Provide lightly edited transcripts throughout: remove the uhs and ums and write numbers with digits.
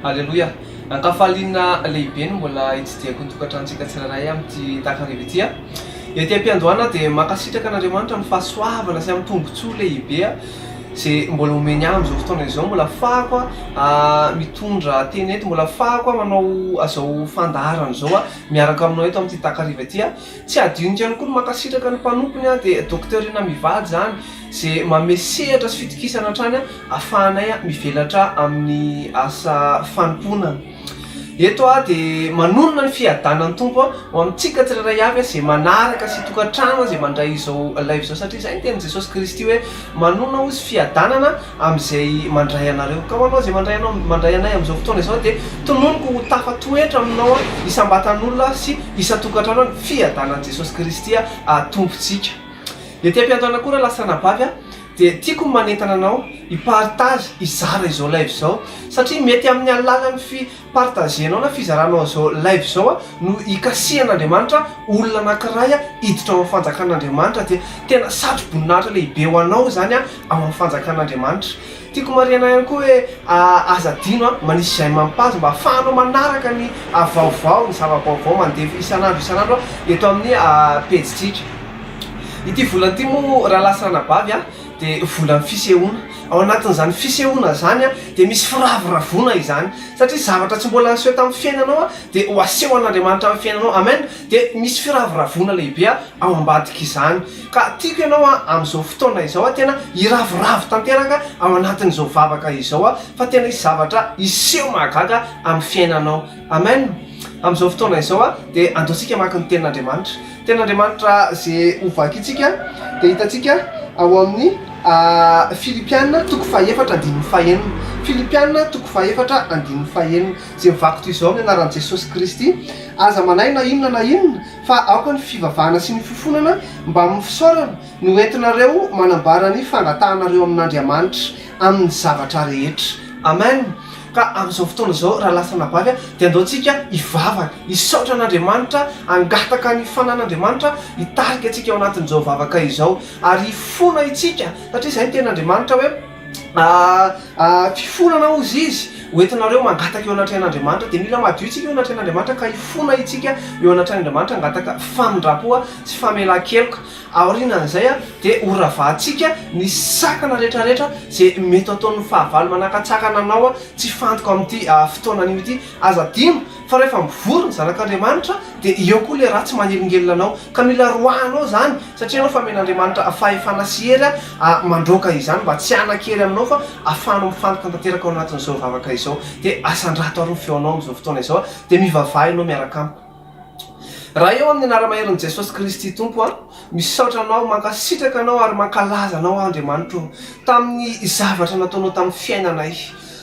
Haleloia. Ankafaliana lehibe no mbola hitsidiako ny tokantrantsika tsirairay amin'ity takariva ity. Ety am-piandohana dia mankasitraka an'Andriamanitra amin'ny fahasoavana sy amin'ny tombontsoa lehibe izay mbola omeny ahy amin'izao fotoana izao. Mbola ahafahako mitondra teny eto, mbola ahafahako manao azao fandaharana zao miaraka aminao eto amin'ity takariva ity. Tsy adinoko ihany koa no mankasitraka ny mpanomponya dia Dokterina Mivady zany izay manome sehatra sy fitokisana hatrany ahafahanay mivelatra amin'ny asa fanomponana. Eto dia manonona ny fiadanan'ny tompo ho amintsika tsirairay avy izay manaraka sy tokantrano izay mandray izao live izao, satria izay ny tenin'i Jesosy Kristy hoe manonona ozy fiadanana amin'izay mandray anareo. Ka ho anao izay mandray anay amin'izao fotoana izao dia tononoko ho tafatoetra aminao isam-batan'olona sy isa-tokantrano ny fiadanan'i Jesosy Kristy tompontsika. Ety am-piandohana koa raha lasa nabavy dia tiako manentana anao hipartage izara izao live izao, satria mety amin'ny alalan'ny fipartagenao na fizaranao izao live izao no ikasihan'Andriamanitra olona anankiray hiditra ao amin'ny fanjakan'Andriamanitra, dia tena satro-boninahitra lehibe ho anao zany ao amin'ny fanjakan'Andriamanitra. Tiako mariana ihany koa hoe azadino manisy izay mampazo mba ahafahanao manaraka ny vaovao, ny zava-baovao mandeha isan'andro eto amin'ny pejitsika. Ity volana ity moa raha lasa nabavy dia volan'ny fisehoana. Ao anatin'izany fisehoana zany dia misy firavoravoana izany, satria zavatra tsy mbola niseho tamin'ny fiainanao dia ho aseho an'Andriamanitra amin'ny fiainanao. Amen. Dia misy firavoravoana lehibe ao ambadika izany. Ka tiako ianao amin'izao fotoana izao tena hiravoravo tanteraka ao anatin'izao vavaka izao, fa tena hisy zavatra hiseho mahagaga amin'ny fiainanao. Amen. Amin'izao fotoana izao dia andaontsika maka ny tenin'Andriamanitra. Tenin'Andriamanitra izay hovaky itsika dia hitantsika ao amin'ny Filipiana toko faha-efatra andininy faha-enina. Filipiana toko faha-efatra andininy faha-enina izay mivaky toy izao amin'ny anaran'i Jesosy Kristy: aza manay na inona fa aoka ny fivavahana sy ny fifonana mba mifisaorana no entinareo manambara ny fangatahanareo amin'Andriamanitra amin'ny zavatra rehetra. Amen. Ka amin'izao fotoana izao raha lasa nabavy dia andaontsika hivavaka, hisaotra an'Andriamanitra, hangataka ny fanan'Andriamanitra, hitarika antsika ao anatin'izao vavaka izao ary hifona itsika, satria izay ny ten'Andriamanitra hoe fifonana ozy izy hoentinareo mangataka eo anatrehan'Andriamanitra. Dia mila madio itsika eo anatrehan'Andriamanitra ka hifona itsika eo anatrehan'Andriamanitra, hangataka famindrapo sy famelan-keloka. Aorianan'izay dia horavahantsika ny sakana rehetrarehetra izay mety ataon'ny fahavalo manakatsakana anao tsy fantoko amin'ity fotoana anio ity. Aza dino fa rehefa mivory ny zanak'Andriamanitra dia eo koa le raha tsy manelingelina anao, ka mila roahanao zany, satria anao fa men'Andriamanitra fahefana sy hery mandroaka izany mba tsy hanan-kery aminao fa ahafahanao mifantoka tanteraka ao anatin'izao vavaka izao. Dia asandrato ary ny feonao amin'izao fotoana izao dia mivavaha ianao miaraka amiko. Raha eo amin'ny anara-maheron'i Jesosy Kristy Tompo misaotra anao, mankasitraka anao ary mankalaza anao Andriamanitra tamin'ny zavatra nataonao tamin'ny fiainanay.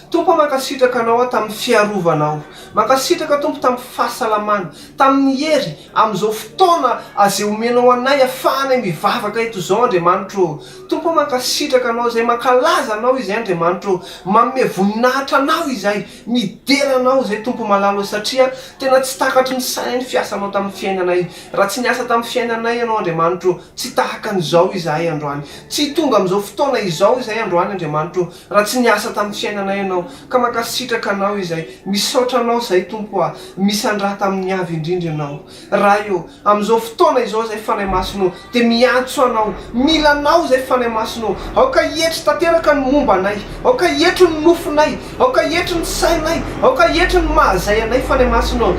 Tompo mankasitraka anao tamin'ny fiarovanao, mankasitraka Tompo tamin'ny fahasalamana, tamin'ny hery amin'izao fotoana izay omenao anay ahafahanay mivavaka eto izao Andriamanitra. Tompo mankasitraka anao izay, mankalaza anao izay Andriamanitra, manome voninahitra anao izay, midera anao izay Tompo malalo, satria tena tsy takatry ny sainay ny fiasanao tamin'ny fiainanay. Raha tsy niasa tamin'ny fiainanay ianao Andriamanitra, tsy tahaka an'izao izahay androany, tsy tonga amin'izao fotoana izao izahay androany Andriamanitra, raha tsy niasa tamin'ny fiainanay ianao. Ka mankasitraka anao izay, misaotra anao izay Tompo misandrata amin'ny avy indrindra ianao. Raha eo amin'izao fotoana izao izay fanay masonao dia miantso anao, mila anao izay fanay masonao. Aoka hietry tanteraka ny momba anay, aoka hietry ny nofinay, aoka hietry ny sainay, aoka hietry ny mahazay anay fanay masonao.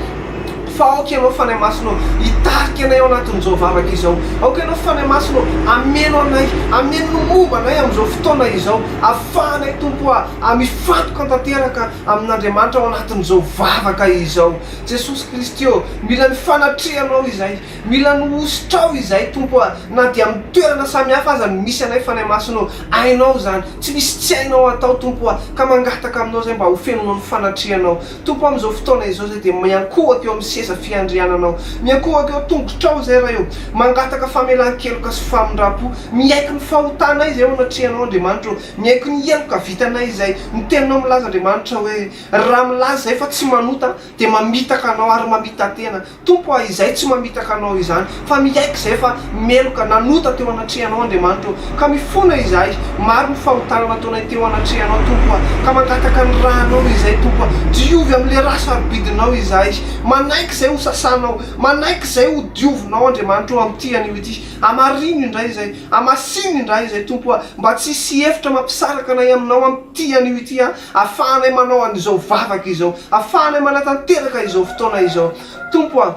Fa aoka ianao fanay masonao hitarika anay ao anatin'izao vavaka izao. Aoka ianao fanay masonao ameno anay, ameno ny momba anay amin'izao fotoana izao, ahafahanay Tompo mifantoka tanteraka amin'Andriamanitra ao anatin'izao vavaka izao. Jesosy Kristy mila ny fanatrehanao izay, mila ny ositrao izay Tompo, na dia amin'ny toerana samihafa aza ny misy anay fanay masonao, hainao zany, tsy misy tsy hainao atao Tompo, ka mangataka aminao izay mba ho fenonao ny fanatrehanao Tompo amin'izao fotoana izao izay dia miankohaka eo amin'ny seza fiandriananao miakohaka eo tongotrao zay raha eo mangataka famelan-keloka sy famindrapo miaiky ny fahotana izy eo anatrianao Andriamanitra miaiky ny heloka vitanay izay ny teninao milaza Andriamanitra hoe raha milaza zay fa tsy manota dia mamitaka anao ary mamita tena tompo a izay tsy mamitaka anao izany fa miaiky zay fa meloka nanota teo anatrianao Andriamanitra ka mifona izahay maro ny fahotana nataonay teo anatrianao tompo a ka mangataka ny rahanao izay tompo a diovy amin'le raha sarobidinao izahay manaiky zay ho sasanao manaiky zay ho diovinao Andriamanitra amin'ity anio ity amarino indray izay amasino indray izay tompo a mba tsy hisy hevitra mampisaraka anay aminao amin'ity anio ity a ahafahanay manao an'izao vavaka izao ahafahanay manatanteraka izao fotoana izao tompo a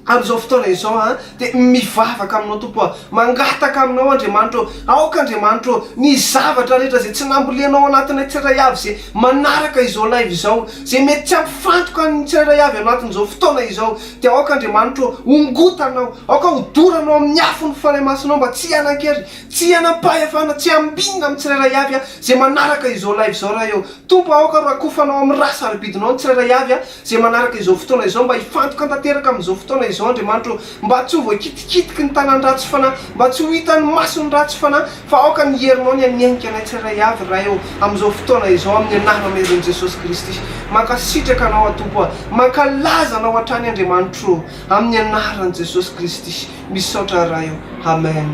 amin'izao fotoana izao a dia mivavaka aminao tompo a mangataka aminao Andriamanitra aoka Andriamanitra ny zavatra rehetra zay tsy nambolenao anatinay tsirairay avy zay manaraka izao live izao zay mety tsy ampifantoka ny tsirairay avy anatin'izao fotoana izao dia aoka Andriamanitra ongotanao aoka hodoranao amin'ny afo ny fanahy masonao mba tsy hanan-kery tsy hanam-pahefana tsy hambinina amin'ny tsirairay avy a zay manaraka izao live izao raha eo tompo aoka rakofanao amin'ny raha sarobidinao ny tsirairay avy a zay manaraka izao fotoana izao mba hifantoka tanteraka amin'izao fotoana izao Andriamanitra mba tsy ho voakitikitiky ny tanan-dratsy fanahy mba tsy ho hitan'ny maso ny ratsy fanahy fa aoka ny herinao ny hanienika anay tsirairay avy raha eo amin'izao fotoana izao amin'ny anarana meron'i Jesosy Kristy mankasitraka anao atompo a mankalaza anao hatrany Andriamanitra amin'ny anaran'i Jesosy Kristy misaotra raha eo amen.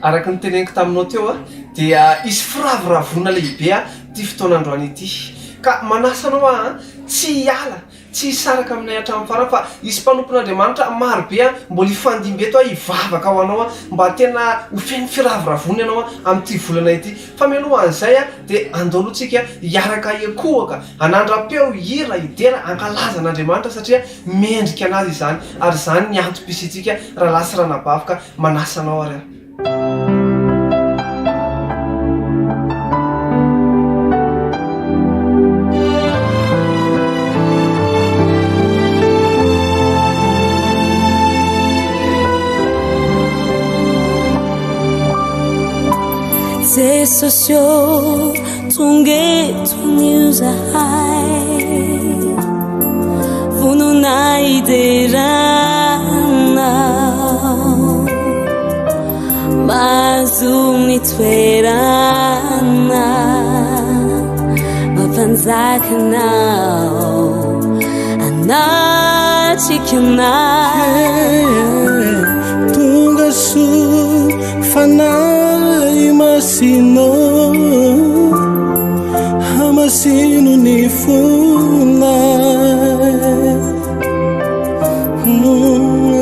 Araka ny teneniko taminao teo a dia isy firaviravona lehibe a ty fotoanandroany ity ka manasa anao a tsy hiala tsy hisaraka aminay hatramin'ny farany fa isy mpanompon'Andriamanitra marobe a mbola hifandimbeto a hivavaka ao anao a mba tena ho feno firaviravony ianao a amin'ity volana ity fa mialohan'izay a dia andao alohantsika hiaraka ekohaka hanandram-peo hira hidera ankalaza an'Andriamanitra satria mendrika anazy izany ary izany ny antom-pisitsika raha lasy ranabavaka manasa anao ary Jesus yo tungetungi zahay vununai derana mazumi twerana mapanzakanao anachikanai tungasu fanai masino hamasino ni funa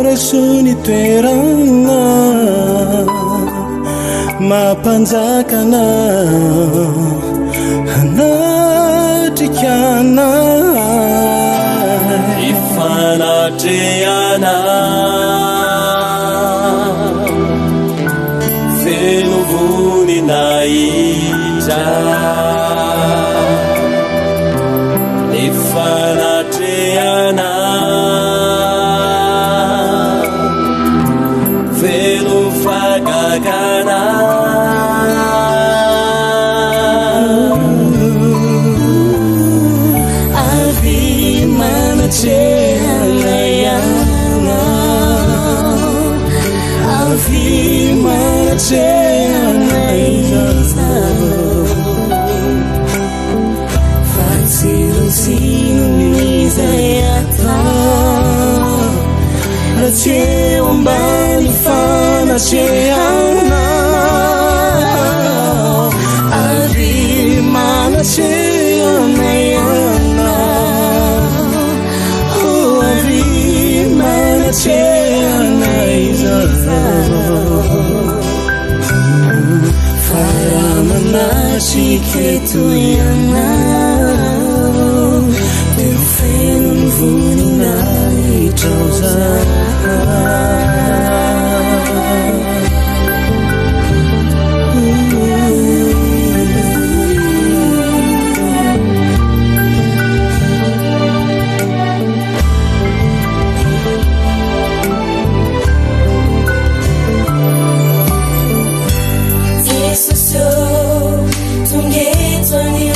rasuni terana mapanzakana hanatikana ifanatriana fenovuni naija ifanatriana fenofagagana avimanacheanayana avimanacheanayana fatsilosinonizayata racheombani fanacheana avimanacheanayana faramanasiketuyana teufenunvuninaitrauza Jesus, so tungetoni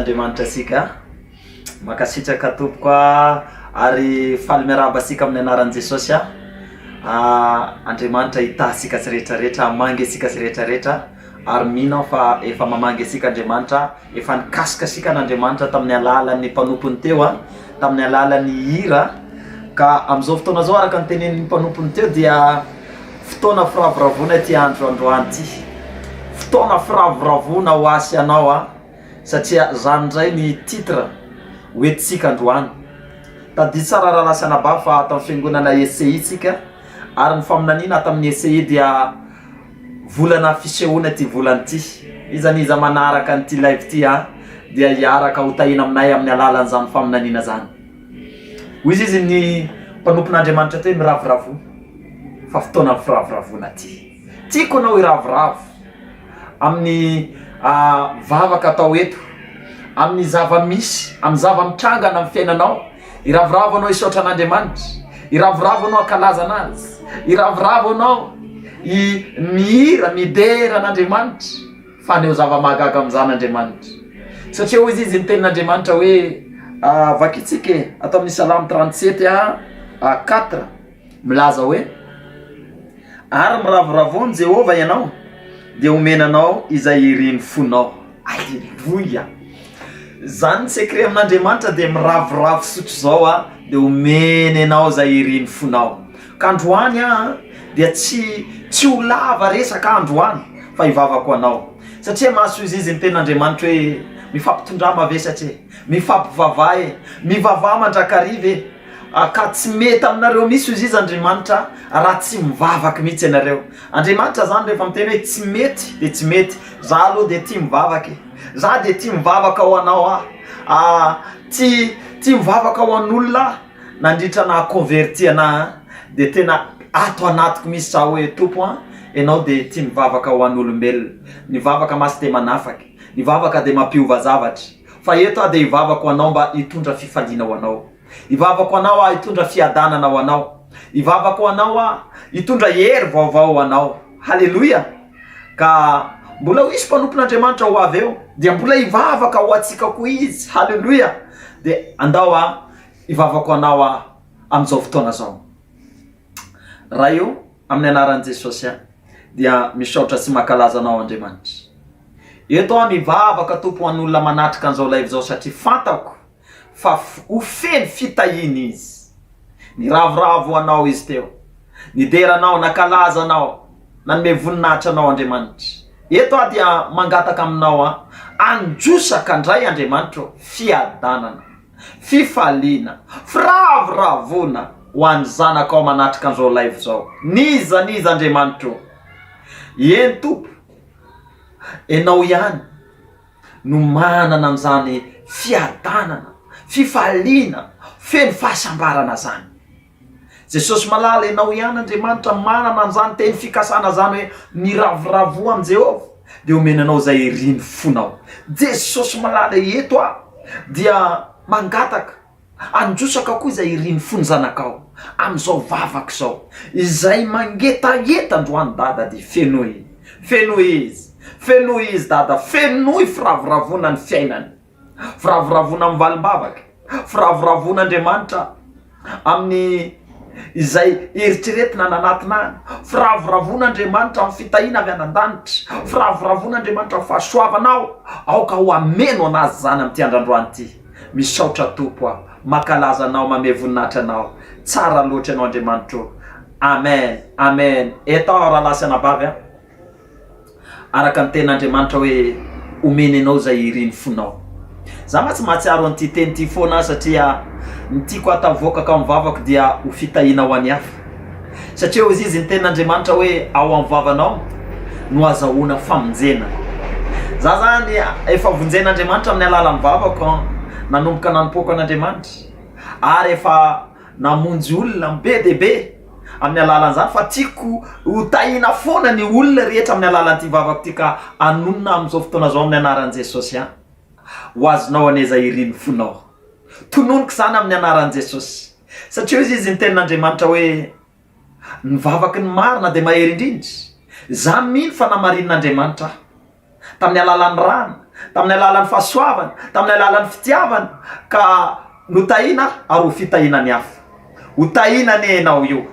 Andriamanitra sika makasitraka tompoko ary faly miaraba sika amin'ny anaran'i Jesosy Andriamanitra hitasika sy rehetrarehetra amangy sika sy rehetrarehetra ary mino fa efa mamangy sika Andriamanitra efa nikasika sika n'Andriamanitra tamin'ny alalan'ny mpanompony teo tamin'ny alalan'ny hira ka am'izao fotoana zao araka ny tenenin'ny mpanompony teo dia fotoana firavoravona ty androandroany ty fotoana firavoravona ho asy anao satria zany ndray ny titre hoentsika androany tadi tsara raha lasanaba fa tamin'ny fiangonana ECI tsika ary ny faminanina tamin'ny ECI dia volana fisehoana ty volany ty izany iza manaraka ny ty live ty dia hiaraka ho tahina aminay amin'ny alalan'izany faminanina zany hoy izy ny mpanompon'Andriamanitra hoe miravoravo fa fotoana firavoravona tiako anao iravoravo amin'ny vavaka atao eto, amin'ny zava-misy, amin'ny zava-mitrangana amin'ny fiainanao. Iravoravo anao hisaotra an'Andriamanitra, iravoravo anao akalaza anazy, iravoravo anao mihira midera an'Andriamanitra fa neo zava-mahagaga amin'izany Andriamanitra. Satria hoy izy ny tenin'Andriamanitra hoe vakitsika atao amin'ny Salamo 37:4 milaza hoe ary miravoravo Jehova ianao dia omenanao izay iriny fonao. Alleluia. Zany secret amin'Andriamanitra dia miravoravo sotro zao dia omeny anao izay iriny fonao. Ka androany dia tsy ho lava resaka androany fa hivavako anao. Satria mahasoa izy ny tenin'Andriamanitra hoe mifampitondra mavesatra mifampivavaha mivavaha mandrakariva ka tsy mety aminareo misy izy Andriamanitra raha tsy mivavaka mihitsy ianareo. Andriamanitra zany rehefa miteny hoe tsy mety dia tsy mety. Za aloha dia tia mivavaka, za dia tia mivavaka ho anao tia mivavaka ho an'olona nandritra na converti ana dia tena ato anatiko misy za hoe tompo ianao dia tia mivavaka ho an'olombelona. Nivavaka masy dia manafaka, nivavaka dia mampiova zavatra. Fa eto dia hivavaka ho anao mba hitondra fifaliana ho anao, hivavaka ho anao hitondra fiadanana ho anao, hivavaka ho anao hitondra hery vaovao ho anao. Halleluia. Ka mbola hisy mpanompon'Andriamanitra ho avy eo dia mbola hivavaka ho atsika koa izy. Halleluia. Dia andao hivavaka ho anao amin'izao fotoana zao. Raha io amin'ny anaran'i Jesosy dia misaotra sy makalaza anao Andriamanitra. Eto mivavaka tompo an'olona manatrika an'izao live zao satria fantako fa ofeny fitahiny izy. Niravoravo anao izy teo, nideranao, nakalaza anao, nanome voninahitra anao Andriamanitra. Eto dia mangataka aminao androsaka ndray Andriamanitra fiadanana, fifaliana, firavoravona ho an'ny zanakao manatrika an'izao live zao. Niza Andriamanitra. Eny tompo, enao ihany no manana an'izany fiadanana, fifaliana, feno fahasambarana zany. Jesosy malala enao ihany Andriamanitra manana an'izany teny fikasana zany hoe miravoravo amin'ny Jehova dia omenanao izay iriny fonao. Jesosy malala eto dia mangataka androsaka koa izay iriny fony zanakao amin'izao vavaka zao izay mangetaheta androany dada dia fenoy dada, fenoy firavoravona ny fiainany, firavoravona amin'ny valim-bavaka, firavoravona Andriamanitra amin'ny izay eritreretina nanatina, firavoravona Andriamanitra amin'ny fitahiana avy anan-danitra, firavoravona Andriamanitra amin'ny fahasoavanao aoka ho ameno anazy zany amin'ity androandroany ity. Misaotra tompo makalaza anao, mame voninahitra anao, tsara loatra anao Andriamanitra. Amen, amen. Eto raha lasy anabavy araka ny ten'Andriamanitra hoe omeny anao izay iriny fonao. Za ma tsy mahatsiaro an'ity teny ity foana satria ny tiako atavoaka ka mivavaka dia ho fitahiana ho any hafa. Satria hoy izy ny ten'Andriamanitra hoe ao amin'ny vavanao no azahoana famonjena. Za zany efa vonjen'Andriamanitra amin'ny alalan'ny vavako nanomboka nanompoaka an'Andriamanitra ary efa namonjy olona be dia be amin'ny alalan'izany fa tiako ho tahina foana ny olona rehetra amin'ny alalan'ity vavako ity ka anonona amin'izao fotoana zao amin'ny anaran'i Jesosy ho azonao aneza iriny fonao. Tononiko zany amin'ny anaran'i Jesosy satria izy ny tenin'Andriamanitra hoe ny vavaky ny marina dia mahery indrindra. Za mino fa namarin'Andriamanitra tamin'ny alalan'ny rano, tamin'ny alalan'ny fahasoavana, tamin'ny alalan'ny fitiavana ka no tahina ary ho fitahiana ny hafa. Ho tahinany ianao io,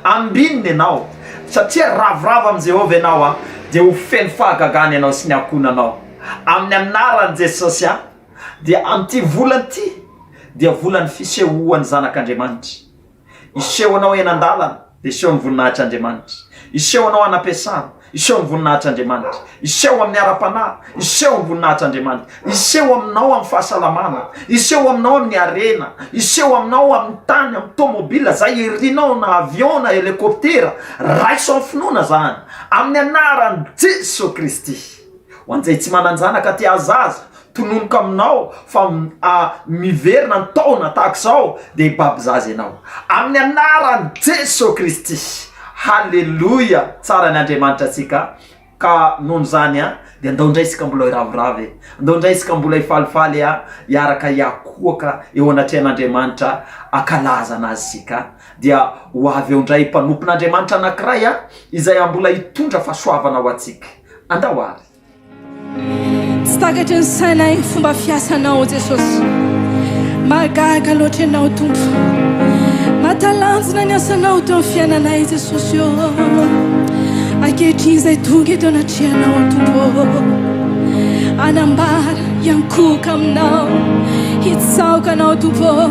ambininy ianao satria ravoravo amin'ny Jehova ianao dia ho feno fahagagana ianao sy ny akonanao. Amin'ny anaran'i Jesosy dia amin'ity volana ity dia volan'ny fisehoan'ny zanak'Andriamanitra. Iseho anao eny an-dalana dia iseho ny voninahitr'Andriamanitra, iseho anao any am-piasana, iseho ny voninahitr'Andriamanitra, iseho amin'ny ara-panahy, iseho ny voninahitr'Andriamanitra, iseho aminao amin'ny fahasalamana, iseho aminao amin'ny arena, iseho aminao amin'ny tany, amin'ny tomobila zay erinao na avion na helikoptera raiso amin'ny finoana zany amin'ny anaran'i Jesosy Kristy. Ho an'izay tsy mananjanaka ty azaza tononoka aminao fa miverina ny taona tahaka zao de ibabizazy ianao amin'ny anarany Jesosy Kristy. Halleluja, tsara ny Andriamanitra atsika. Ka noho zany de andao ndray isika mbola iraviravy, andao ndray isika mbola ifalifaly iaraka iakoaka eo anatrehan'Andriamanitra akalaza anazy sika dia ho avy eo ndray mpanompon'Andriamanitra anankiray izay mbola hitondra fahasoavana ho atsika. Andao ary tsy takatry ny sainay fomba fiasanao Jesosy, mahagaga loatra ianao Tompo, mahatalanjona ny asanao teo amin'ny fiainanay Jesosy io. Ankehitriny izay tonga eto anatrehanao Tompo, anambara iankoka aminao, hitsaoka anao Tompo,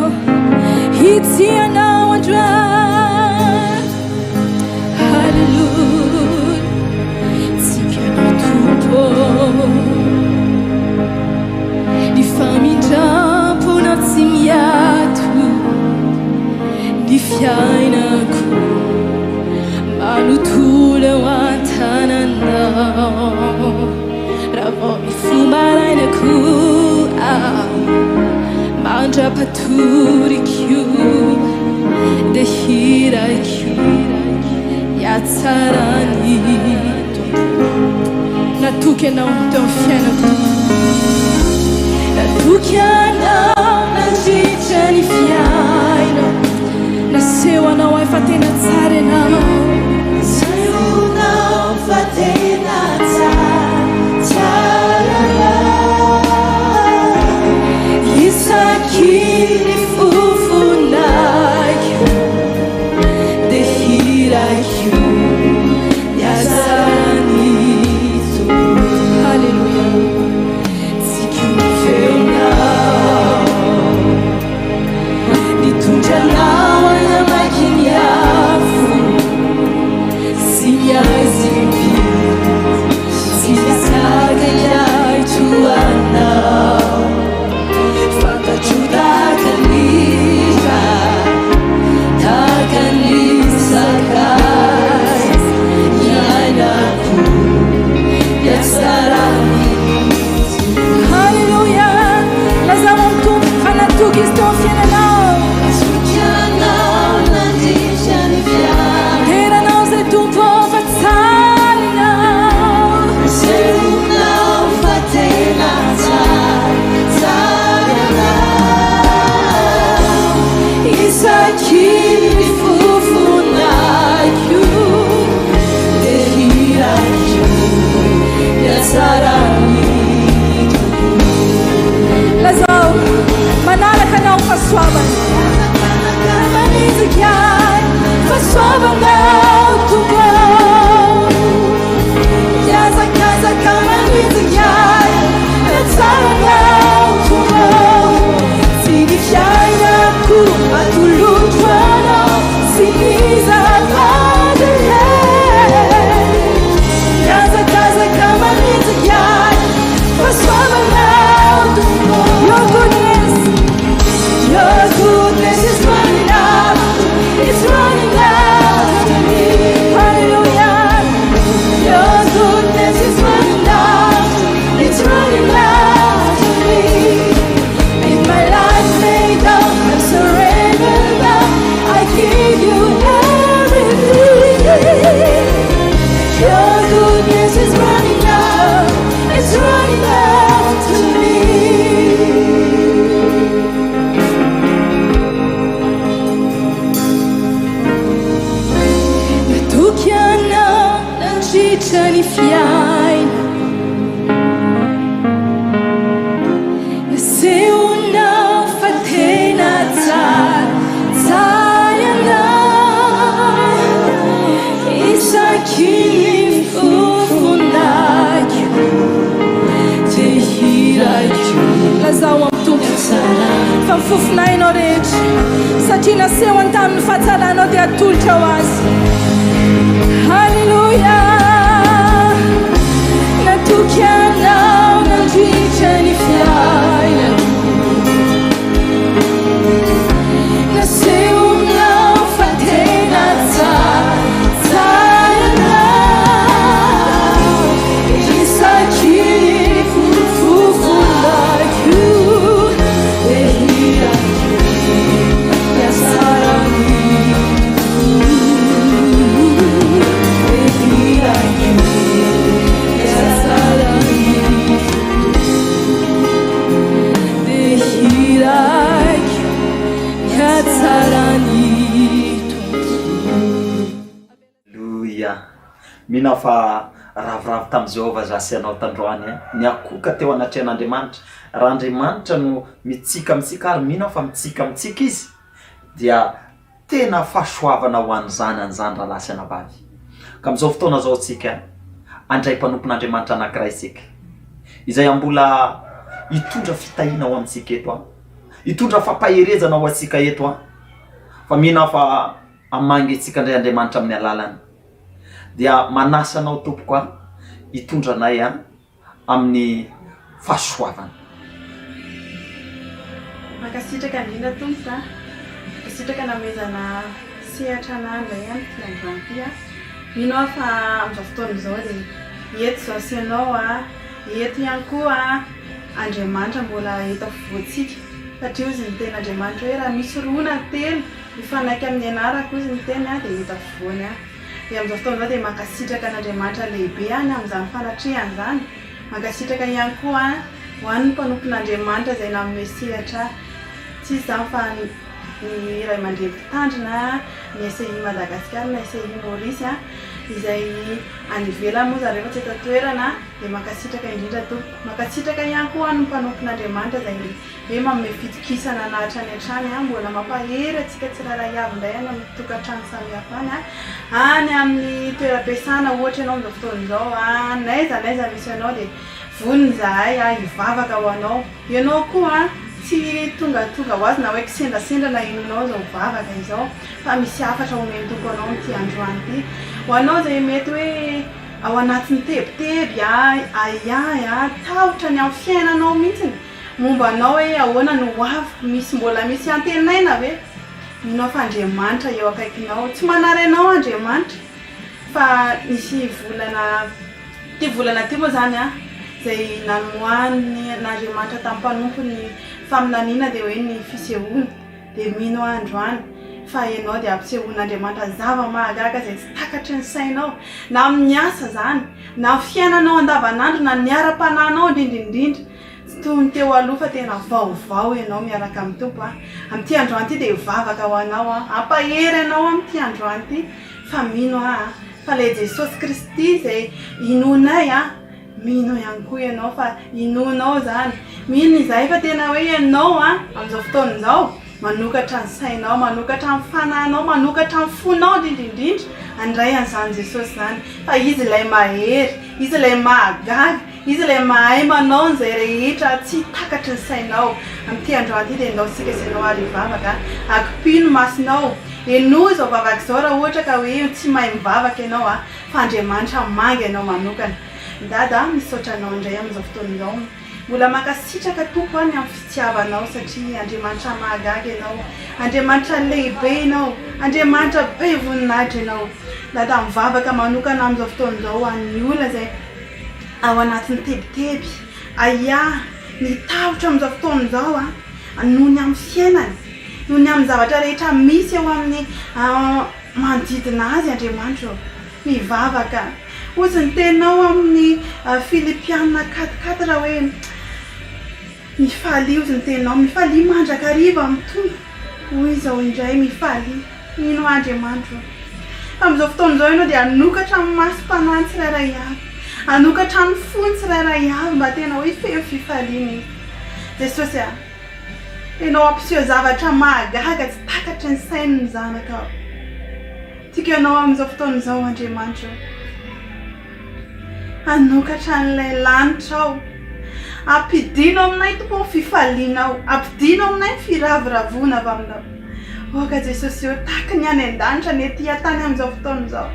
hitsianao androany. Halleluja, tsikanao Tompo, ny famindrampona tsy miato, ny fiainako manotola eo an-tananao. Raha vao mifomarainako mandrapatoriko de hiraiko iatsarany natoky anao teo amin'ny fiainako, natoky anao nandritra ny fiainao, naseho anao ay fa tena tsara ianao, nasehoanao fa tena tsara isaky ny fofonako de hiraiko niazarany Tompo. Halleluja, feonao nitondranao anamaky ny afo sy niazimpi sy nisaga iaitoanao, fantatro takanisa takanizakay nyainako niasarany. Halleluja, lazao amin'ny Tompo fa natoky izy teo amin'ny fiainanao, natokanao nandritra ny fiainanao, tenanao zay Tompo fa tsarinao, nasehonao fa tena tsarinao, isaky ny fofonako de hiraiko niazarany. Lazao manaraka anao fahasoavana, manizika fahasoavanao Tompo, miazakazaka manizika natsaranao Tompo, sy ny fiainako atolotro anao sy nizavadilay, miazakazaka manizika fahasoavanao Tompo. Your goodness is running out, it's running out to me. Hallelujah. Your goodness is running out, it's running out to me. With my life laid down, I'm surrendered now, I give you everything. Your goodness is running out, it's running out to me. Ny fiaina nasehonao fa tena tsarainao, isaky ny fofonako de hiraiko. Lazao amin'ny Tompo fa mifofonainao rehetra satria nasehoany tamin'ny fahatsaranao dia atolotra ho azy. Halleluja, natoky anao nandritra ny fiainako, nasehonao fa tena tsarainao, isaky ny fofonako dia mina fa ravoravo tamin'ny Jehova zasy anao tandroany niakoka teo anaty an'Andriamanitra raha Andriamanitra no mitsika amitsika ary mina fa mitsika amitsika izy dia tena fahasoavana ho an'ny zanany zany raha lasy anavavy ka amin'izao fotoana zao tsika andray mpanompon'Andriamanitra anankiray isika izay ambola hitondra fitahina ho amintsika eto hitondra fampaherezana ho antsika eto fa mina fa amangy antsika indray Andriamanitra amin'ny alalany dia manasa anao tompoko hitondra anay amin'ny fahasoavana. Makasitraka indrindra tompoka makasitraka namezana sehatra anandray ty androany ty mino fa amin'izao fotoana izao dia eto zao sianao eto ihany koa Andriamanitra mbola eto afovoantsika satria ozy ny tena Andriamanitra hoe raha misy rona telo mifanaiky amin'ny anarako ozy ny tena dia eto afovoany dia amin'izao fotoana izao dia makasitraka an'Andriamanitra lehibe amin'izany fanatrehany zany makasitraka ihany koa ho an'ny mpanompon'Andriamanitra izay nanome sehatra tsy izany fa ny Ray aman-dreny mpitandrina ny SCI Madagasikara na SCI Maurice izay anivela moa zareo tsy tatoerana dia makasitraka indrindra tompoko makasitraka ihany koa ny mpanompon'Andriamanitra izay hoe manome fitokisana anatrany hatrany mbola mampahery atsika tsirairay avy indray amin'ny tokantrano samihafa any amin'ny toeram-piasana ohatra ianao amin'izao fotoana izao naiza misy anao dia voniny zahay hivavaka ho anao ianao koa tsy tonga ho azy na hoe kisendasendra na inonao zao vavaka izao fa misy afatra omeny toko anao ty androany ty ho anao zay mety hoe ao anatin'ny tebiteby tahotra ny amin'ny fiainanao mihitsiny momba anao hoe ahoana no avy mbola misy antenaina ve minao fa Andriamanitra eo akaikinao tsy manary anao Andriamanitra fa nisy volana ty moa zany zay namoany n'Andriamanitra tamin'ny mpanompony faminaniana dia hoe ny fisehoana dia mino androany fa ianao dia ampisehoan'Andriamanitra zava-mahagaga zay tsy takatry ny sainao na amin'ny asa zany na fiainanao andavanandro na ny ara-pananao indrindrindrindra tsy toy ny teo aloha fa tena vaovao ianao miaraka amin'ny tompo amin'ity androany ity dia vavaka ho anao ampahery anao amin'ity androany ity fa mino fa ilay Jesosy Kristy zay inonay mino ihany koa ianao fa inonao zany mino izay fa tena hoe ianao amin'izao fotoana izao manokatra ny sainao manokatra ny fananao manokatra ny fonao indrindrindrindra andray an'izany Jesosy zany fa izy ilay mahery izy ilay mahagaga izy ilay mahay manao n'izay rehetra tsy takatry ny sainao amin'ity androany ity dia endao sika ianao ary hivavaka akipino masinao eno izao vavaka izao raha ohatra ka hoe tsy mahay mivavaka ianao fa Andriamanitra mangy ianao manokana dada misaotra anao indray amin'izao fotoana izao mbola makasitraka tompo any amin'ny fitiavanao satria Andriamanitra mahagaga ianao Andriamanitra lehibe ianao Andriamanitra be voninahitra ianao dada mivavaka manokana amin'izao fotoana izao an'ny olona zay ao anatin'ny tebiteby ny tahotra amin'izao fotoana izao noho ny amin'ny fiainany noho ny amin'ny zavatra rehetra misy eo amin'ny manodidina azy Andriamanitra mivavaka ozy ny tenao amin'ny Filipianina 4 raha hoe mifaly ozy ny tenao mifaly mandrakariva amin'ny tompo hoy izao indray mifaly ino Andriamanitra amin'izao fotoana izao ianao dia anokatra amin'ny masom-panany tsirairay avy anokatra ny fony tsirairay avy mba tena hoe feo fifaliana Jesosy ianao ampiseho zavatra mahagaga tsy takatry ny sainy ny zanaka tika ianao amin'izao fotoana izao Andriamanitra anokatra n'ilay lanitra ao ampidino aminay tompo fifalianao ampidino aminay firavoravona avy aminao oka Jesosy eo tahaka ny any an-danitra ny ety tany amin'izao fotoana izao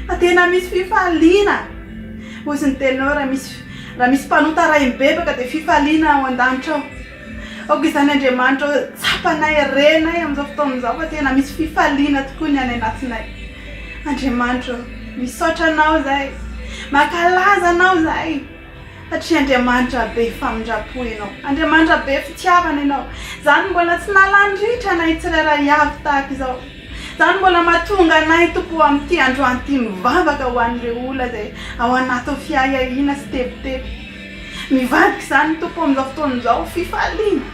fa tena misy fifaliana ozy ny tenao raha misy mpanota ray mibebaka dia fifaliana ao an-danitra ao aoka izany Andriamanitra tsapanay renay amin'izao fotoana izao fa tena misy fifaliana tokoa ny any anatinay Andriamanitra misaotra anao zay makalaza anao zay satria Andriamanitra be famindrapo ianao Andriamanitra be fitiavana ianao zany mbola tsy nalandritra anay tsirairay avy tahaka izao zany mbola mahatonga anay tompo amin'ity androany ity mivavaka ho an'ireo olona zay ao anaty fiahiahina sy tebiteby mivadika izany tompo amin'izao fotoana izao fifaliana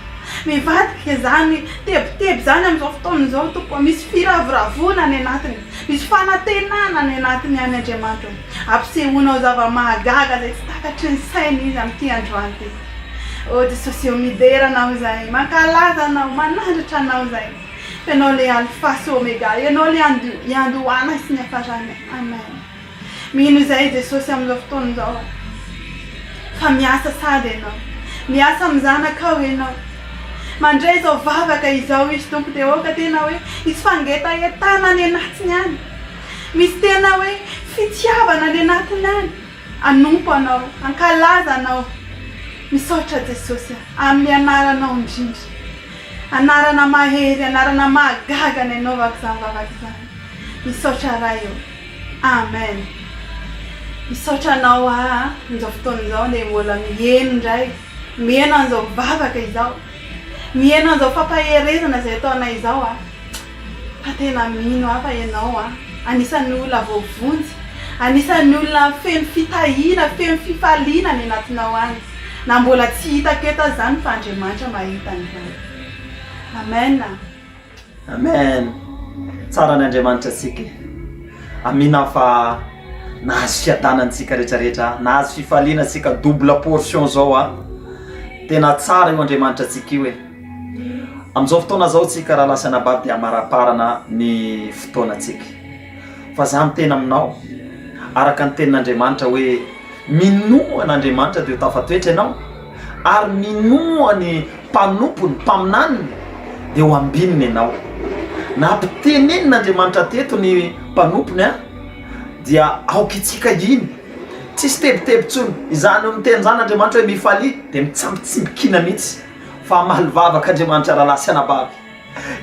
mivadika zany tebiteby zany amin'izao fotoan'izao tompo misy firaviravona any anatiny misy fanantenana any anatiny any Andriamanitra ampisehoanao zava-mahagaga zay tsy takatry ny saina izy amin'ity androany ty o Jesosy eo mideranao zay mankalaza anao manandratra anao zay ianao le alpha sy omega ianao le iandohana sy ny hafarana amen mino zay Jesosy amin'izao fotoan'izao fa miasa sady ianao miasa amin'ny zanakao ianao mandray izao vavaka izao izy tompo dia oka tena hoe misy fangetahetana any anatiny any misy tena hoe fitiavana any anatiny any anompo anao ankalaza anao misaotra Jesosy amin'ny anaranao indrindra anarana mahery anarana mahagaga ny anaovako izany vavaka izany misaotra raha eo amen misaotra anao amin'izao fotoan'izao dia mbola miheno indray miheno an'izao vavaka izao miheno an'izao fampaherezana izay ataonay izao fa tena mino fa ianao anisan'ny olona voavonjy anisan'ny olona feno fitahina feno fifaliana ny anatinao any na mbola tsy hitaketa zany fa Andriamanitra mahita an'izany amen amen tsara ny Andriamanitra tsika amina fa nahazo fiadanantsika rehetrarehetra nahazo fifaliana tsika double portion zao tena tsara io Andriamanitra tsika io amin'izao fotoana zao tsika raha lasa nababy dia maraparana ny fotoanatsika fa za mitena aminao araka ny tenin'Andriamanitra hoe minoa n'Andriamanitra dia tafatoetra ianao ary minoa ny mpanompony mpaminaniny dia ho ambininy ianao na ampitenen'Andriamanitra teto ny mpanompony dia aokitsika iny tsisy tebitebitsony izany miteny zany Andriamanitra hoe mifalia dia mitsambitsimbikina mihitsy fa malivavaka Andriamanitra raha lasy anabavy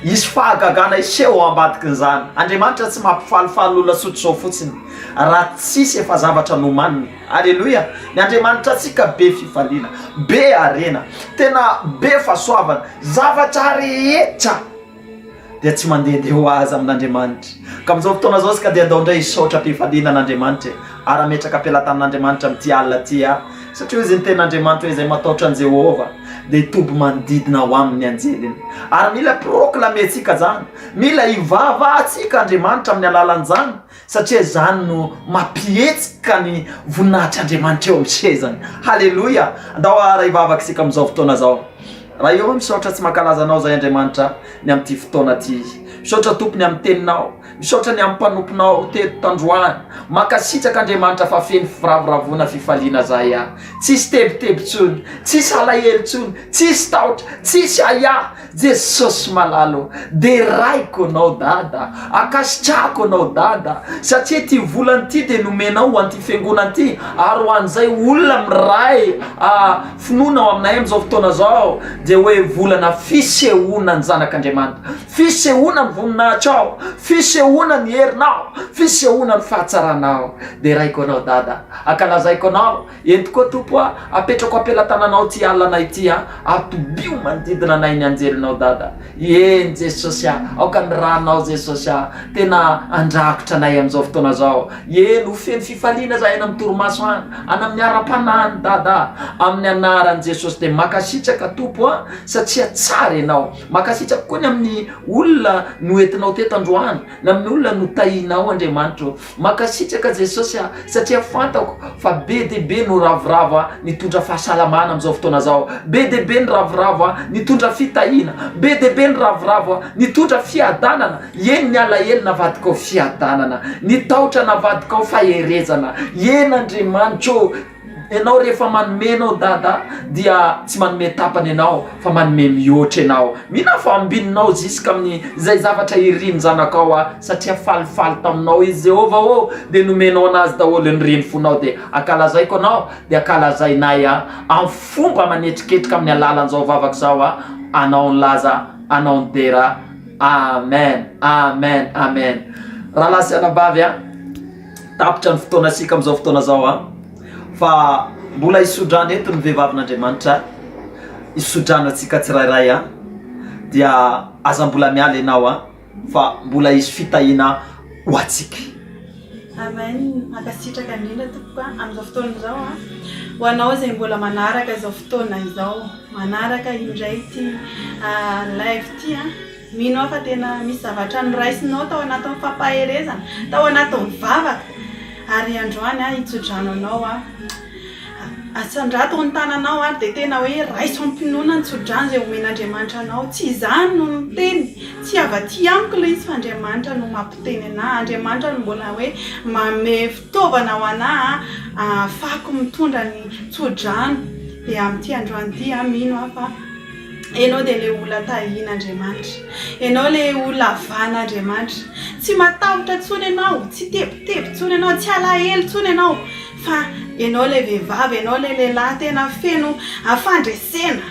isy fahagagana iseho ambadiky n'izany Andriamanitra tsy mampifalifaly olona sotro zao fotsiny raha tsisy efa zavatra nomaniny alleluia ny Andriamanitra tsika be fifaliana be arena tena be fahasoavana zavatra rehetra dia tsy mandehandeha ho azy amin'Andriamanitra ka amin'izao fotoana zao sika dia andao indray hisaotra mpifaliana an'Andriamanitra ary ametraka ampelantan'Andriamanitra amin'ity alina ty satria izy ny ten'Andriamanitra hoe izay matahotra an Jehova dia hitoby manodidina ho amin'ny anjeliny ary mila proklamentsika zany mila hivava atsika Andriamanitra amin'ny alalan'izany satria zany no mampihetsika ny voninahitr'Andriamanitra eo amin'ny sezany halleluia andao ara hivavaka isika amin'izao fotoana zao raha eo misaotra tsy mankalaza anao zay Andriamanitra ny amin'ity fotoana ty misaotra tompony amin'ny teninao misaotra ny amin'ny mpanomponao teto tandroany makasitraka Andriamanitra fa feno firaviravona fifaliana zay tsisy tebitebitsony tsisy alahelytsony tsisy tahotra tsisy aya Jesosy malalo de raiko anao dada akasitrako anao dada satria ty volany ty dia nomenao an'ity fiangonana ty ary ho an'izay olona miray finoana ao aminay amin'izao fotoana zao dia hoe volana fisehoana ny zanak'Andriamanitra fisehoana ny voninahitrao fisehoana ny herinao fisehoana ny fahatsaranao dia raiko anao dada akalazaiko anao entiko tompo apetrako ampelantananao ty alanay ty atobio manodidina anay ny anjelinao dada eny Jesosy aoka ny ranao Jesosy tena andrakotra anay amin'izao fotoana zao eny ho feno fifaliana zay eny amin'ny toromaso any amin'ny ara-panany dada amin'ny anaran'i Jesosy dia makasitraka tompo satria tsara ianao makasitraka koa ny amin'ny olona noentinao teto androany na amin'ny olona notahinao Andriamanitra makasitraka Jesosy satria fantako fa be dia be no ravoravo nitondra fahasalamana amin'izao fotoana zao be dia be ny ravoravo nitondra fitahina be dia be ny ravoravo nitondra fiadanana eny ny alahelo navadikao fiadanana nitahotra navadikao faherezana eny Andriamanitra ianao rehefa manomenao dada dia tsy manome tapany ianao fa manome mihoatra ianao mina fa ambininao ziska amin'ny zay zavatra iriny zanakao satria falifaly taminao izy Jehova dia nomenao anazy daholo ny reny fonao dia akalazaiko anao dia akalazainay amin'ny fomba manetriketrika amin'ny alalan'izao vavaka zao anao ny laza anao ny dera amen amen amen raha lasy anabavy tapitra ny fotoanasika amin'izao fotoana zao fa mbola hisodrana eto ny vehivavin'Andriamanitra hisodrana atsika tsirairay dia aza mbola miala ianao fa mbola hisy fitahina ho atsika amen makasitraka indrindra tompoko amin'izao fotoana izao ho anao zay mbola manaraka izao fotoana izao manaraka indray ty live ty mino fa tena misy zavatra noraisinao tao anatin'ny fampaherezana tao anatin'ny vavaka ary androany itsojano anao atsandrato ny tananao dia tena hoe raiso ampinoana ny tsodrano zay omen'Andriamanitra anao tsy izany no niteny tsy avaty amiko ilay izy fa Andriamanitra no mampiteny anahy Andriamanitra no mbola hoe mame fitaovana ho anahy afako mitondra ny tsodrano dia amin'ity androany ity mino fa enao dia le olona tahian'Andriamanitra enao le olona avan'Andriamanitra tsy matahotra tsony ianao tsy tebotebo tsony ianao tsy alahelo tsony ianao fa enao le vehivavy enao le lehilahy tena feno fandresena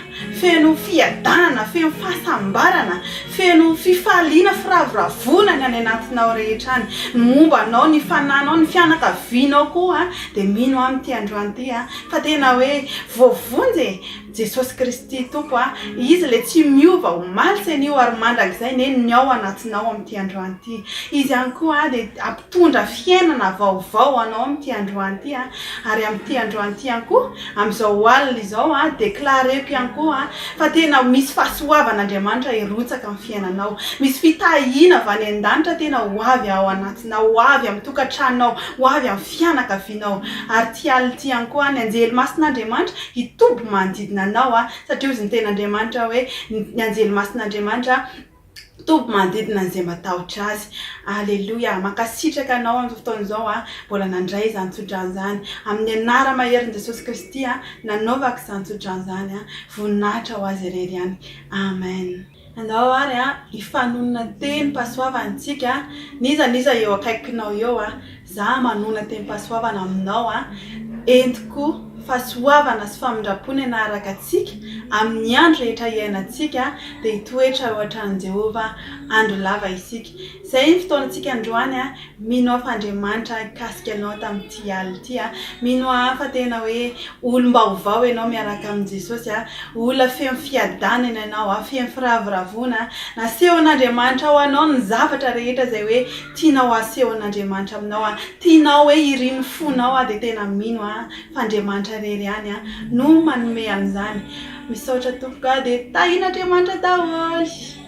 feno fiadanana feno fahasambarana feno fifaliana firavoravona ny any anatinao rehetra any momba anao ny fananao ny fianakavianao koa dia mino amin'ity androany ity fa tena hoe voavonjy Jesosy Kristy tompo izy le tsy miova ho malitsy an'io ary mandrakizay ny ao anatinao amin'ity androany ity izy ihany koa dia ampitondra fiainana vaovao anao amin'ity androany ity ary amin'ity androany ity ihany koa amin'izao alina izao deklareko ihany koa fa tena misy fahasoavan'Andriamanitra irotsaka amin'ny fiainanao misy fitahiana avy any an-danitra tena ho avy ao anatinao ho avy amin'ny tokantranonao ho avy amin'ny fianakavianao ary ty alina ity ihany koa ny anjely masin'Andriamanitra hitoby manodidina anao satria izy ny ten'Andriamanitra hoe ny anjely masin'Andriamanitra toby manodidina an'izay matahotra azy aleloia mankasitraka anao amin'ny fotoana izao mbola nandray izany tsodrano izany amin'ny anara maherin'i Jesosy Kristy nanaovaka izany tsodrano izany voninahitra ho azy irery ihany amen andao ary hifanonona tenim-pahasoavantsika niza eo akaikinao eo za manona tenim-pahasoavana aminao entiko fahasoavana sy famindrapona anaraka atsika amin'ny andro rehetra iainantsika dia hitoetra ohatran'i Jehovah andro lava isika izay ny fotoanantsika androany mino fa Andriamanitra hikasika anao tamin'ity alina ity mino fa tena hoe olom-baovao ianao miaraka amin'i Jesosy olona feno fiadanana ianao feno firavoravona nasehon'Andriamanitra ho anao ny zavatra rehetra izay hoe tianao asehon'Andriamanitra aminao tianao hoe iriny fonao dia tena mino fa Andriamanitra rery ihany no manome an'izany misaotra tompoka dia tahian'Andriamanitra daholo